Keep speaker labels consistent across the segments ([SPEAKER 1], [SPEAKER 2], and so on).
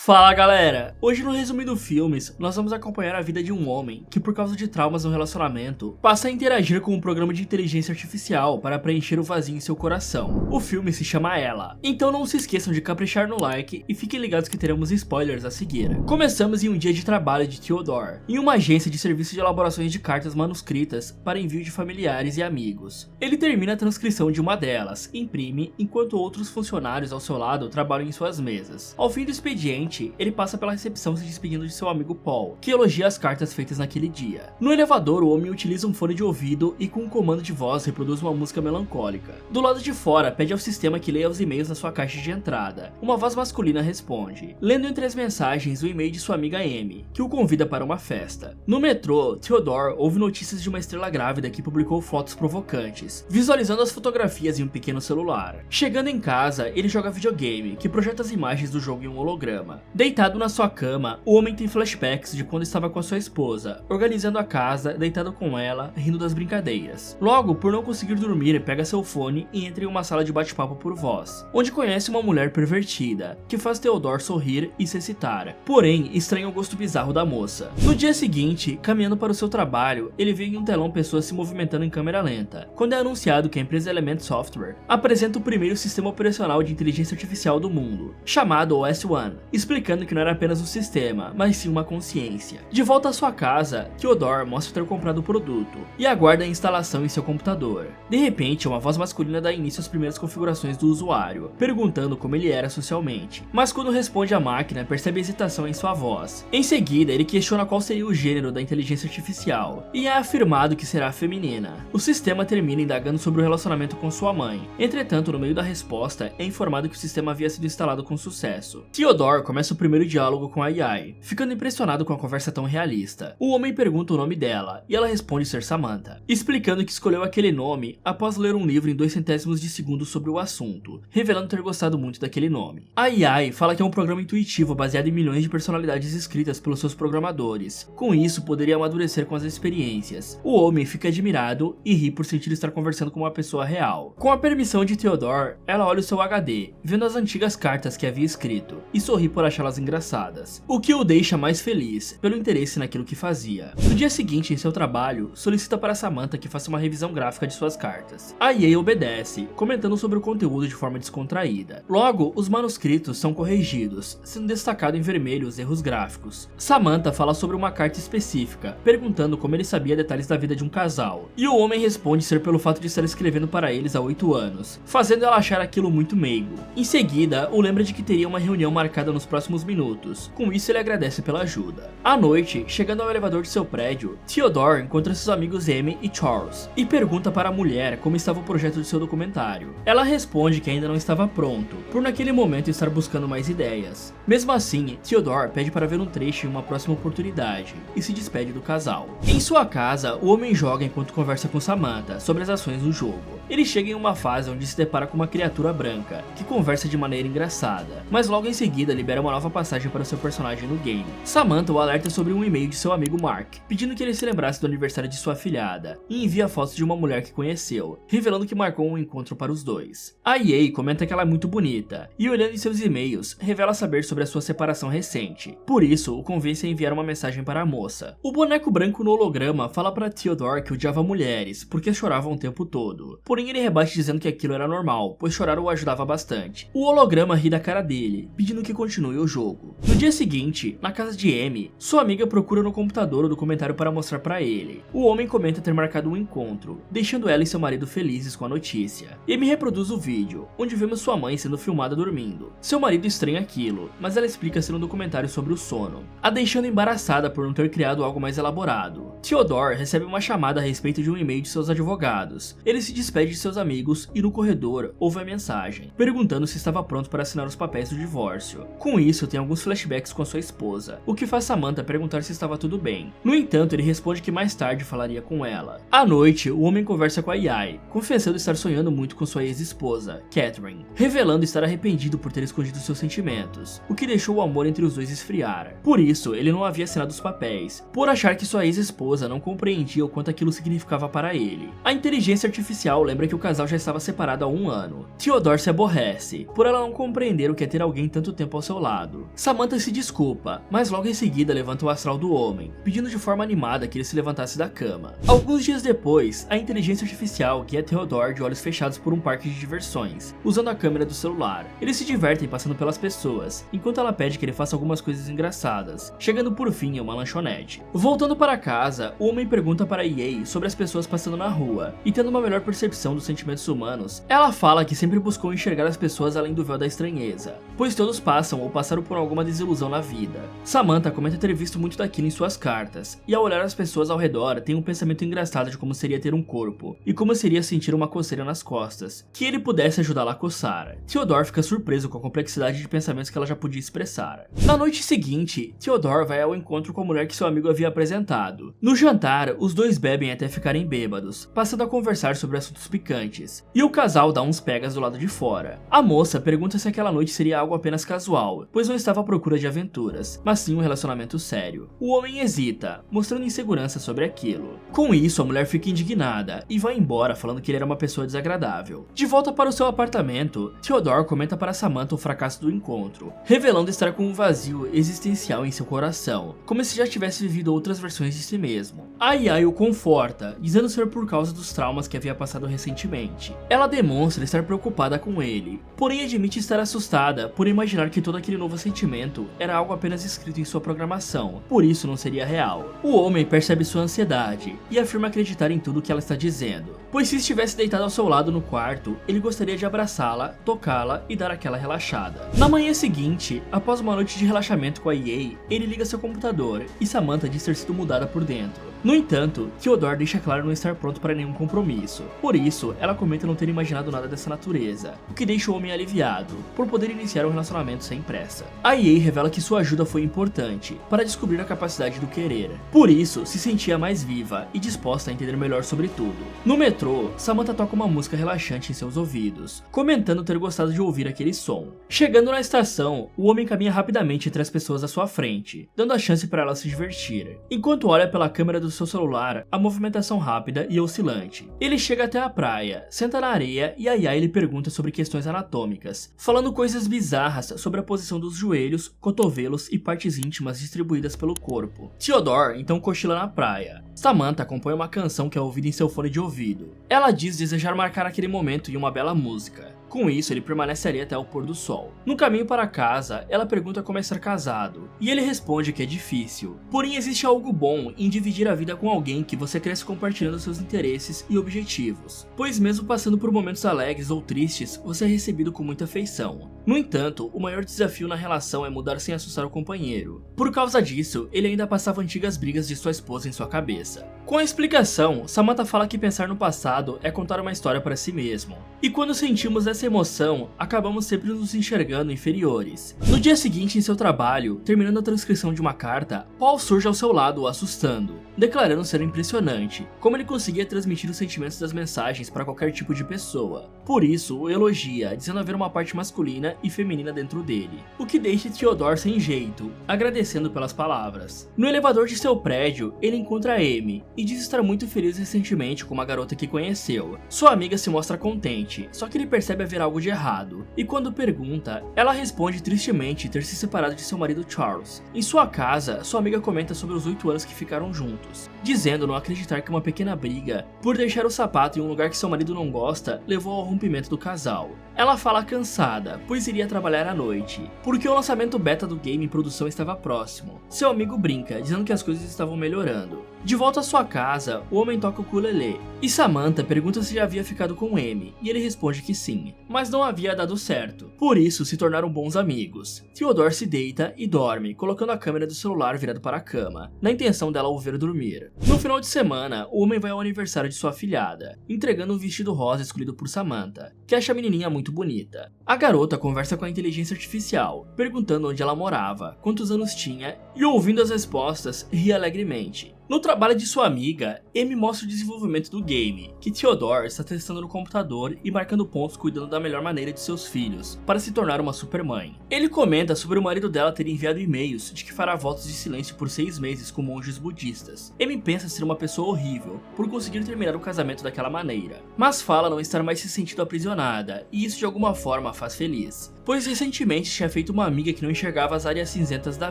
[SPEAKER 1] Fala galera! Hoje no Resumindo Filmes, nós vamos acompanhar a vida de um homem que por causa de traumas no relacionamento, passa a interagir com um programa de inteligência artificial para preencher o vazio em seu coração. O filme se chama Ela, então não se esqueçam de caprichar no like e fiquem ligados que teremos spoilers a seguir. Começamos em um dia de trabalho de Theodore, em uma agência de serviço de elaborações de cartas manuscritas para envio de familiares e amigos. Ele termina a transcrição de uma delas, imprime, enquanto outros funcionários ao seu lado trabalham em suas mesas. Ao fim do expediente, ele passa pela recepção se despedindo de seu amigo Paul, que elogia as cartas feitas naquele dia. No elevador, o homem utiliza um fone de ouvido e com um comando de voz reproduz uma música melancólica. Do lado de fora, pede ao sistema que leia os e-mails na sua caixa de entrada. Uma voz masculina responde, lendo entre as mensagens o e-mail de sua amiga Amy, que o convida para uma festa. No metrô, Theodore ouve notícias de uma estrela grávida que publicou fotos provocantes, visualizando as fotografias em um pequeno celular. Chegando em casa, ele joga videogame, que projeta as imagens do jogo em um holograma. Deitado na sua cama, o homem tem flashbacks de quando estava com a sua esposa, organizando a casa, deitado com ela, rindo das brincadeiras. Logo, por não conseguir dormir, pega seu fone e entra em uma sala de bate-papo por voz, onde conhece uma mulher pervertida, que faz Theodore sorrir e se excitar, porém estranha o gosto bizarro da moça. No dia seguinte, caminhando para o seu trabalho, ele vê em um telão pessoas se movimentando em câmera lenta, quando é anunciado que a empresa Element Software apresenta o primeiro sistema operacional de inteligência artificial do mundo, chamado OS1, explicando que não era apenas um sistema, mas sim uma consciência. De volta à sua casa, Theodore mostra ter comprado o produto e aguarda a instalação em seu computador. De repente, uma voz masculina dá início às primeiras configurações do usuário, perguntando como ele era socialmente. Mas quando responde à máquina, percebe hesitação em sua voz. Em seguida, ele questiona qual seria o gênero da inteligência artificial e é afirmado que será feminina. O sistema termina indagando sobre o relacionamento com sua mãe. Entretanto, no meio da resposta, é informado que o sistema havia sido instalado com sucesso. Theodore começa o primeiro diálogo com a AI, ficando impressionado com a conversa tão realista. O homem pergunta o nome dela, e ela responde ser Samantha, explicando que escolheu aquele nome após ler um livro em 0,02 de segundo sobre o assunto, revelando ter gostado muito daquele nome. A AI fala que é um programa intuitivo baseado em milhões de personalidades escritas pelos seus programadores. Com isso, poderia amadurecer com as experiências. O homem fica admirado e ri por sentir estar conversando com uma pessoa real. Com a permissão de Theodore, ela olha o seu HD, vendo as antigas cartas que havia escrito, e sorri por achá-las engraçadas, o que o deixa mais feliz pelo interesse naquilo que fazia. No dia seguinte, em seu trabalho, solicita para Samantha que faça uma revisão gráfica de suas cartas. A EA obedece, comentando sobre o conteúdo de forma descontraída. Logo, os manuscritos são corrigidos, sendo destacado em vermelho os erros gráficos. Samantha fala sobre uma carta específica, perguntando como ele sabia detalhes da vida de um casal, e o homem responde ser pelo fato de estar escrevendo para eles há 8 anos, fazendo ela achar aquilo muito meigo. Em seguida, o lembra de que teria uma reunião marcada nos próximos minutos. Com isso, ele agradece pela ajuda. À noite, chegando ao elevador de seu prédio, Theodore encontra seus amigos Amy e Charles e pergunta para a mulher como estava o projeto de seu documentário. Ela responde que ainda não estava pronto, por naquele momento estar buscando mais ideias. Mesmo assim, Theodore pede para ver um trecho em uma próxima oportunidade e se despede do casal. Em sua casa, o homem joga enquanto conversa com Samantha sobre as ações do jogo. Ele chega em uma fase onde se depara com uma criatura branca, que conversa de maneira engraçada, mas logo em seguida libera uma nova passagem para seu personagem no game. Samantha o alerta sobre um e-mail de seu amigo Mark, pedindo que ele se lembrasse do aniversário de sua afilhada, e envia fotos de uma mulher que conheceu, revelando que marcou um encontro para os dois. A EA comenta que ela é muito bonita, e olhando em seus e-mails, revela saber sobre a sua separação recente. Por isso, o convence a enviar uma mensagem para a moça. O boneco branco no holograma fala para Theodore que odiava mulheres, porque choravam o tempo todo. Porém, ele rebate dizendo que aquilo era normal, pois chorar o ajudava bastante. O holograma ri da cara dele, pedindo que continue o jogo. No dia seguinte, na casa de Amy, sua amiga procura no computador o documentário para mostrar para ele. O homem comenta ter marcado um encontro, deixando ela e seu marido felizes com a notícia. Amy reproduz o vídeo, onde vemos sua mãe sendo filmada dormindo. Seu marido estranha aquilo, mas ela explica ser um documentário sobre o sono, a deixando embaraçada por não ter criado algo mais elaborado. Theodore recebe uma chamada a respeito de um e-mail de seus advogados. Ele se despede de seus amigos e no corredor ouve a mensagem, perguntando se estava pronto para assinar os papéis do divórcio. Com isso, tem alguns flashbacks com sua esposa, o que faz Samantha perguntar se estava tudo bem. No entanto, ele responde que mais tarde falaria com ela. À noite, o homem conversa com a AI, confessando estar sonhando muito com sua ex-esposa, Catherine, revelando estar arrependido por ter escondido seus sentimentos, o que deixou o amor entre os dois esfriar. Por isso, ele não havia assinado os papéis, por achar que sua ex-esposa não compreendia o quanto aquilo significava para ele. A inteligência artificial lembra que o casal já estava separado há 1 ano. Theodore se aborrece, por ela não compreender o que é ter alguém tanto tempo ao seu lado. lado. Samantha se desculpa, mas logo em seguida levanta o astral do homem, pedindo de forma animada que ele se levantasse da cama. Alguns dias depois, a inteligência artificial guia Theodore de olhos fechados por um parque de diversões, usando a câmera do celular. Eles se divertem passando pelas pessoas, enquanto ela pede que ele faça algumas coisas engraçadas, chegando por fim em uma lanchonete. Voltando para casa, o homem pergunta para EA sobre as pessoas passando na rua, e tendo uma melhor percepção dos sentimentos humanos, ela fala que sempre buscou enxergar as pessoas além do véu da estranheza, pois todos passam ou passaram por alguma desilusão na vida. Samantha comenta ter visto muito daquilo em suas cartas, e ao olhar as pessoas ao redor tem um pensamento engraçado de como seria ter um corpo, e como seria sentir uma coceira nas costas, que ele pudesse ajudá-la a coçar. Theodore fica surpreso com a complexidade de pensamentos que ela já podia expressar. Na noite seguinte, Theodore vai ao encontro com a mulher que seu amigo havia apresentado. No jantar, os dois bebem até ficarem bêbados, passando a conversar sobre assuntos picantes, e o casal dá uns pegas do lado de fora. A moça pergunta se aquela noite seria algo apenas casual, pois não estava à procura de aventuras, mas sim um relacionamento sério. O homem hesita, mostrando insegurança sobre aquilo. Com isso, a mulher fica indignada e vai embora falando que ele era uma pessoa desagradável. De volta para o seu apartamento, Theodore comenta para Samantha o fracasso do encontro, revelando estar com um vazio existencial em seu coração, como se já tivesse vivido outras versões de si mesmo. A AI o conforta, dizendo ser por causa dos traumas que havia passado recentemente. Ela demonstra estar preocupada com ele, porém admite estar assustada por imaginar que todo aquele novo sentimento era algo apenas escrito em sua programação, por isso não seria real. O homem percebe sua ansiedade e afirma acreditar em tudo que ela está dizendo, pois se estivesse deitado ao seu lado no quarto, ele gostaria de abraçá-la, tocá-la e dar aquela relaxada. Na manhã seguinte, após uma noite de relaxamento com a EA, ele liga seu computador e Samantha diz ter sido mudada por dentro. No entanto, Theodore deixa claro não estar pronto para nenhum compromisso. Por isso, ela comenta não ter imaginado nada dessa natureza, o que deixa o homem aliviado, por poder iniciar um relacionamento sem pressa. A EA revela que sua ajuda foi importante para descobrir a capacidade do querer. Por isso, se sentia mais viva e disposta a entender melhor sobre tudo. No metrô, Samantha toca uma música relaxante em seus ouvidos, comentando ter gostado de ouvir aquele som. Chegando na estação, o homem caminha rapidamente entre as pessoas à sua frente, dando a chance para ela se divertir. Enquanto olha pela câmera do seu celular, a movimentação rápida e oscilante. Ele chega até a praia, senta na areia e a AI lhe pergunta sobre questões anatômicas, falando coisas bizarras sobre a posição dos joelhos, cotovelos e partes íntimas distribuídas pelo corpo. Theodore então cochila na praia. Samantha compõe uma canção que é ouvida em seu fone de ouvido. Ela diz desejar marcar aquele momento em uma bela música. Com isso, ele permanece ali até o pôr do sol. No caminho para casa, ela pergunta como é ser casado, e ele responde que é difícil. Porém, existe algo bom em dividir a vida com alguém que você cresce compartilhando seus interesses e objetivos, pois mesmo passando por momentos alegres ou tristes, você é recebido com muita afeição. No entanto, o maior desafio na relação é mudar sem assustar o companheiro. Por causa disso, ele ainda passava antigas brigas de sua esposa em sua cabeça. Com a explicação, Samantha fala que pensar no passado é contar uma história para si mesmo. E quando sentimos essa emoção, acabamos sempre nos enxergando inferiores. No dia seguinte, em seu trabalho, terminando a transcrição de uma carta, Paul surge ao seu lado, o assustando, declarando ser impressionante como ele conseguia transmitir os sentimentos das mensagens para qualquer tipo de pessoa. Por isso, o elogia, dizendo haver uma parte masculina e feminina dentro dele, o que deixa Theodore sem jeito, agradecendo pelas palavras. No elevador de seu prédio, ele encontra Amy e diz estar muito feliz recentemente com uma garota que conheceu. Sua amiga se mostra contente, só que ele percebe haver algo de errado, e quando pergunta, ela responde tristemente ter se separado de seu marido Charles. Em sua casa, sua amiga comenta sobre os 8 anos que ficaram juntos, dizendo não acreditar que uma pequena briga, por deixar o sapato em um lugar que seu marido não gosta, levou ao rompimento do casal. Ela fala cansada, pois iria trabalhar à noite, porque o lançamento beta do game em produção estava próximo. Seu amigo brinca, dizendo que as coisas estavam melhorando. De volta à sua casa, o homem toca o ukulele, e Samantha pergunta se já havia ficado com Amy, e ele responde que sim, mas não havia dado certo. Por isso, se tornaram bons amigos. Theodore se deita e dorme, colocando a câmera do celular virado para a cama, na intenção dela o ver dormir. No final de semana, o homem vai ao aniversário de sua afilhada, entregando um vestido rosa escolhido por Samantha, que acha a menininha muito bonita. A garota conversa com a inteligência artificial, perguntando onde ela morava, quantos anos tinha, e ouvindo as respostas, ri alegremente. No trabalho de sua amiga, Amy mostra o desenvolvimento do game, que Theodore está testando no computador e marcando pontos cuidando da melhor maneira de seus filhos, para se tornar uma supermãe. Ele comenta sobre o marido dela ter enviado e-mails de que fará votos de silêncio por 6 meses com monges budistas. Amy pensa ser uma pessoa horrível, por conseguir terminar o casamento daquela maneira, mas fala não estar mais se sentindo aprisionada, e isso de alguma forma a faz feliz. pois recentemente tinha feito uma amiga que não enxergava as áreas cinzentas da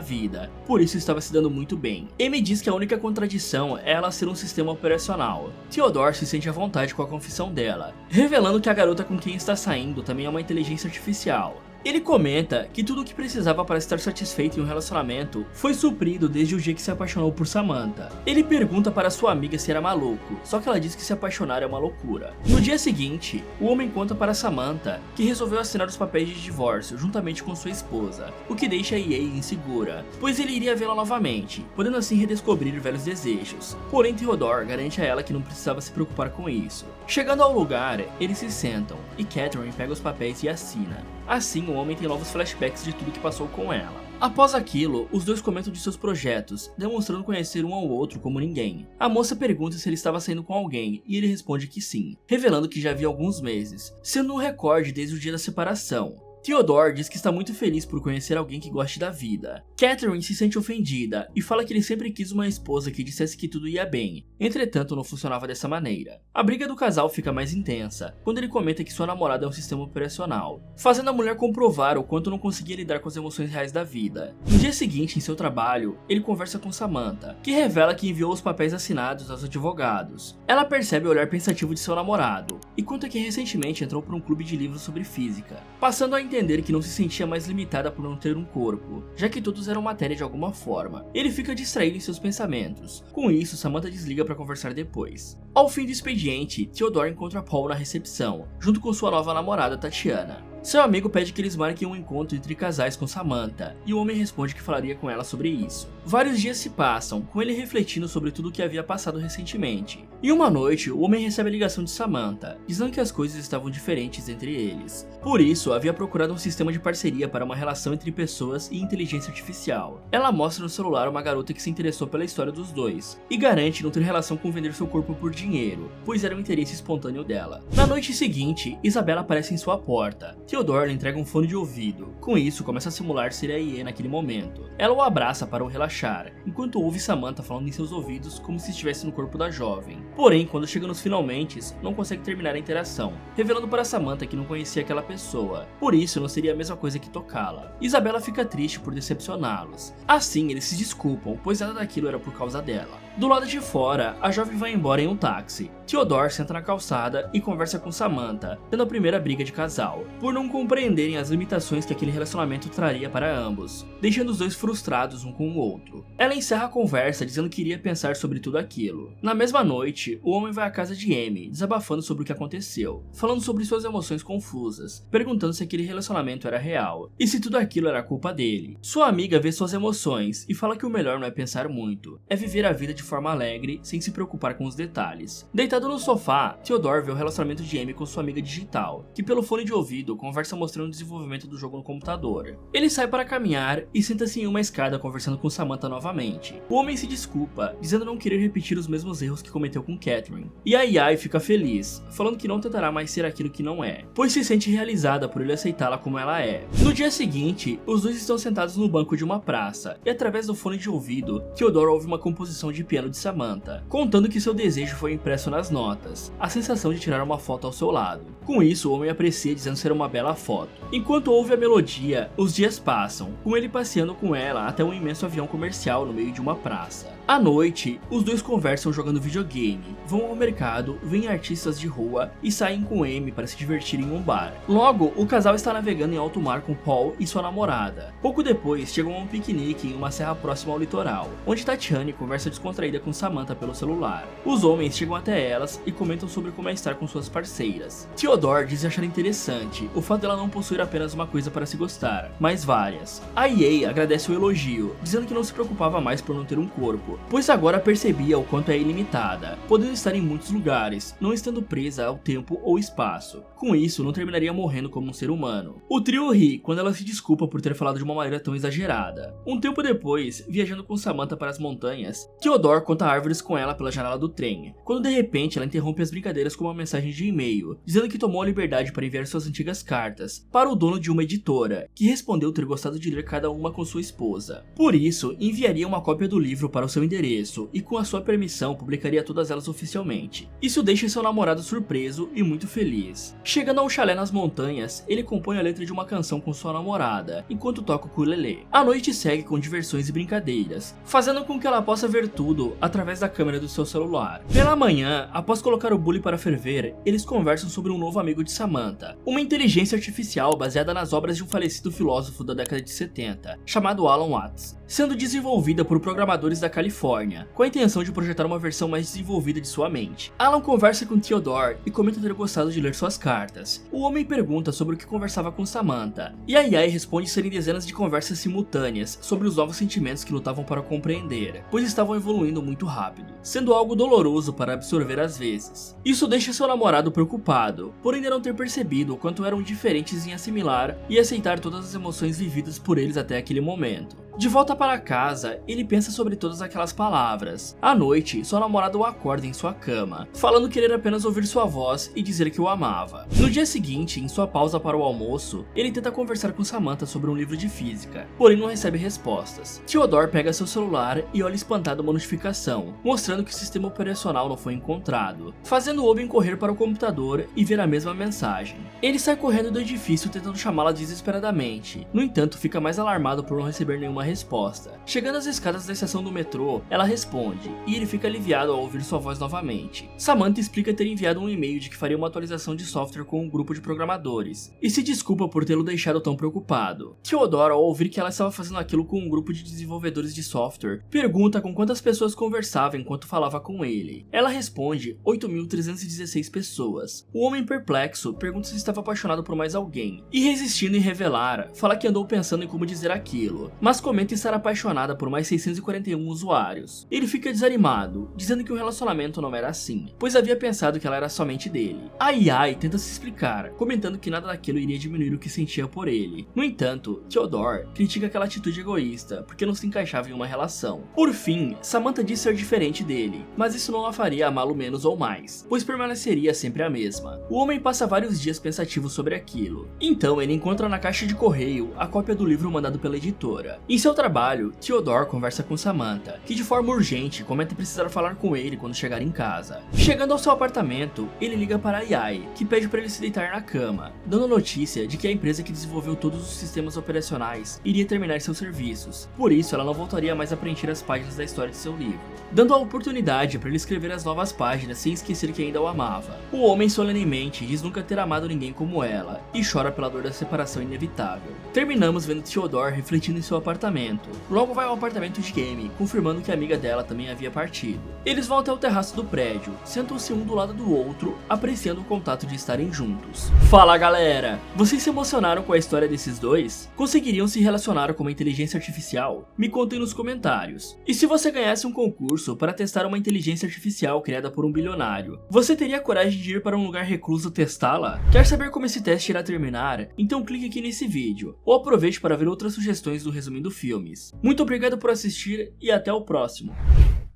[SPEAKER 1] vida, por isso estava se dando muito bem. Amy diz que a única contradição é ela ser um sistema operacional. Theodore se sente à vontade com a confissão dela, revelando que a garota com quem está saindo também é uma inteligência artificial. Ele comenta que tudo o que precisava para estar satisfeito em um relacionamento foi suprido desde o dia que se apaixonou por Samantha. Ele pergunta para sua amiga se era maluco, só que ela diz que se apaixonar é uma loucura. No dia seguinte, o homem conta para Samantha que resolveu assinar os papéis de divórcio juntamente com sua esposa, o que deixa EA insegura, pois ele iria vê-la novamente, podendo assim redescobrir velhos desejos. Porém, Theodore garante a ela que não precisava se preocupar com isso. Chegando ao lugar, eles se sentam e Catherine pega os papéis e assina. Assim, o homem tem novos flashbacks de tudo que passou com ela. Após aquilo, os dois comentam de seus projetos, demonstrando conhecer um ao outro como ninguém. A moça pergunta se ele estava saindo com alguém, e ele responde que sim, revelando que já havia alguns meses, sendo um recorde desde o dia da separação. Theodore diz que está muito feliz por conhecer alguém que goste da vida. Catherine se sente ofendida e fala que ele sempre quis uma esposa que dissesse que tudo ia bem, entretanto não funcionava dessa maneira. A briga do casal fica mais intensa quando ele comenta que sua namorada é um sistema operacional, fazendo a mulher comprovar o quanto não conseguia lidar com as emoções reais da vida. No dia seguinte, em seu trabalho, ele conversa com Samantha, que revela que enviou os papéis assinados aos advogados. Ela percebe o olhar pensativo de seu namorado e conta que recentemente entrou para um clube de livros sobre física, passando a entender que não se sentia mais limitada por não ter um corpo, já que todos eram matéria de alguma forma. Ele fica distraído em seus pensamentos. Com isso, Samantha desliga para conversar depois. Ao fim do expediente, Theodore encontra Paul na recepção, junto com sua nova namorada Tatiana. Seu amigo pede que eles marquem um encontro entre casais com Samantha, e o homem responde que falaria com ela sobre isso. Vários dias se passam, com ele refletindo sobre tudo o que havia passado recentemente. E uma noite, o homem recebe a ligação de Samantha, dizendo que as coisas estavam diferentes entre eles. Por isso, havia procurado um sistema de parceria para uma relação entre pessoas e inteligência artificial. Ela mostra no celular uma garota que se interessou pela história dos dois, e garante não ter relação com vender seu corpo por dinheiro, pois era um interesse espontâneo dela. Na noite seguinte, Isabela aparece em sua porta. Theodore lhe entrega um fone de ouvido. Com isso, começa a simular ser a EA naquele momento. Ela o abraça para o relaxar, enquanto ouve Samantha falando em seus ouvidos como se estivesse no corpo da jovem. Porém, quando chega nos finalmente, não consegue terminar a interação, revelando para Samantha que não conhecia aquela pessoa. Por isso, não seria a mesma coisa que tocá-la. Isabela fica triste por decepcioná-los. Assim, eles se desculpam, pois nada daquilo era por causa dela. Do lado de fora, a jovem vai embora em um táxi. Theodore senta na calçada e conversa com Samantha, tendo a primeira briga de casal, por não compreenderem as limitações que aquele relacionamento traria para ambos, deixando os dois frustrados um com o outro. Ela encerra a conversa dizendo que iria pensar sobre tudo aquilo. Na mesma noite, o homem vai à casa de Amy, desabafando sobre o que aconteceu, falando sobre suas emoções confusas, perguntando se aquele relacionamento era real, e se tudo aquilo era culpa dele. Sua amiga vê suas emoções e fala que o melhor não é pensar muito, é viver a vida de forma alegre, sem se preocupar com os detalhes. Deitado no sofá, Theodore vê o relacionamento de Amy com sua amiga digital, que pelo fone de ouvido conversa mostrando o desenvolvimento do jogo no computador. Ele sai para caminhar e senta-se em uma escada conversando com Samantha novamente. O homem se desculpa, dizendo não querer repetir os mesmos erros que cometeu com Catherine. E a AI fica feliz, falando que não tentará mais ser aquilo que não é, pois se sente realizada por ele aceitá-la como ela é. No dia seguinte, os dois estão sentados no banco de uma praça, e através do fone de ouvido, Theodore ouve uma composição de piano de Samantha, contando que seu desejo foi impresso nas notas, a sensação de tirar uma foto ao seu lado. Com isso, o homem aprecia dizendo ser uma bela foto. Enquanto ouve a melodia, os dias passam, com ele passeando com ela até um imenso avião comercial no meio de uma praça. À noite, os dois conversam jogando videogame, vão ao mercado, veem artistas de rua e saem com Amy para se divertir em um bar. Logo, o casal está navegando em alto mar com Paul e sua namorada. Pouco depois, chegam a um piquenique em uma serra próxima ao litoral, onde Tatiana conversa descontraída com Samantha pelo celular. Os homens chegam até elas e comentam sobre como é estar com suas parceiras. Theodore diz achar interessante o fato dela não possuir apenas uma coisa para se gostar, mas várias. A EA agradece o elogio, dizendo que não se preocupava mais por não ter um corpo, pois agora percebia o quanto é ilimitada, podendo estar em muitos lugares, não estando presa ao tempo ou espaço. Com isso, não terminaria morrendo como um ser humano. O trio ri quando ela se desculpa por ter falado de uma maneira tão exagerada. Um tempo depois, viajando com Samantha para as montanhas, Theodore Theodore conta árvores com ela pela janela do trem, quando de repente ela interrompe as brincadeiras com uma mensagem de e-mail, dizendo que tomou a liberdade para enviar suas antigas cartas para o dono de uma editora, que respondeu ter gostado de ler cada uma com sua esposa. Por isso, enviaria uma cópia do livro para o seu endereço e com a sua permissão publicaria todas elas oficialmente. Isso deixa seu namorado surpreso e muito feliz. Chegando ao chalé nas montanhas, ele compõe a letra de uma canção com sua namorada, enquanto toca o ukulele. A noite segue com diversões e brincadeiras, fazendo com que ela possa ver tudo através da câmera do seu celular. Pela manhã, após colocar o bule para ferver, eles conversam sobre um novo amigo de Samantha, uma inteligência artificial baseada nas obras de um falecido filósofo da década de 70, chamado Alan Watts, sendo desenvolvida por programadores da Califórnia, com a intenção de projetar uma versão mais desenvolvida de sua mente. Alan conversa com Theodore e comenta ter gostado de ler suas cartas. O homem pergunta sobre o que conversava com Samantha, e a AI responde serem dezenas de conversas simultâneas sobre os novos sentimentos que lutavam para compreender, pois estavam evoluindo muito rápido, sendo algo doloroso para absorver às vezes. Isso deixa seu namorado preocupado, por ainda não ter percebido o quanto eram diferentes em assimilar e aceitar todas as emoções vividas por eles até aquele momento. De volta para casa, ele pensa sobre todas aquelas palavras. À noite, seu namorado o acorda em sua cama, falando querer apenas ouvir sua voz e dizer que o amava. No dia seguinte, em sua pausa para o almoço, ele tenta conversar com Samantha sobre um livro de física, porém não recebe respostas. Theodore pega seu celular e olha espantado uma notificação, mostrando que o sistema operacional não foi encontrado, fazendo o homem correr para o computador e ver a mesma mensagem. Ele sai correndo do edifício tentando chamá-la desesperadamente, no entanto fica mais alarmado por não receber nenhuma resposta. Chegando às escadas da estação do metrô, ela responde, e ele fica aliviado ao ouvir sua voz novamente. Samantha explica ter enviado um e-mail de que faria uma atualização de software com um grupo de programadores, e se desculpa por tê-lo deixado tão preocupado. Theodore, ao ouvir que ela estava fazendo aquilo com um grupo de desenvolvedores de software, pergunta com quantas pessoas conversava enquanto falava com ele. Ela responde 8.316 pessoas. O homem perplexo pergunta se estava apaixonado por mais alguém, e resistindo em revelar, fala que andou pensando em como dizer aquilo, mas comenta estar apaixonada por mais 641 usuários. Ele fica desanimado, dizendo que o relacionamento não era assim, pois havia pensado que ela era somente dele. A AI tenta se explicar, comentando que nada daquilo iria diminuir o que sentia por ele. No entanto, Theodore critica aquela atitude egoísta, porque não se encaixava em uma relação. Por fim, Samantha diz ser diferente dele, mas isso não a faria amá-lo menos ou mais, pois permaneceria sempre a mesma. O homem passa vários dias pensativo sobre aquilo. Então ele encontra na caixa de correio a cópia do livro mandado pela editora. Em seu trabalho, Theodore conversa com Samantha, que de forma urgente comenta precisar falar com ele quando chegar em casa. Chegando ao seu apartamento, ele liga para a AI, que pede para ele se deitar na cama, dando a notícia de que a empresa que desenvolveu todos os sistemas operacionais iria terminar seus serviços, por isso ela não voltaria mais a preencher as páginas da história de seu livro, dando a oportunidade para ele escrever as novas páginas sem esquecer que ainda o amava. O homem solenemente diz nunca ter amado ninguém como ela, e chora pela dor da separação inevitável. Terminamos vendo Theodore refletindo em seu apartamento. Logo vai ao apartamento de Amy, confirmando que a amiga dela também havia partido. Eles vão até o terraço do prédio, sentam-se um do lado do outro, apreciando o contato de estarem juntos. Fala galera! Vocês se emocionaram com a história desses dois? Conseguiriam se relacionar com uma inteligência artificial? Me contem nos comentários. E se você ganhasse um concurso para testar uma inteligência artificial criada por um bilionário, você teria coragem de ir para um lugar recluso testá-la? Quer saber como esse teste irá terminar? Então clique aqui nesse vídeo, ou aproveite para ver outras sugestões do Resumindo Filmes. Muito obrigado por assistir e até o próximo.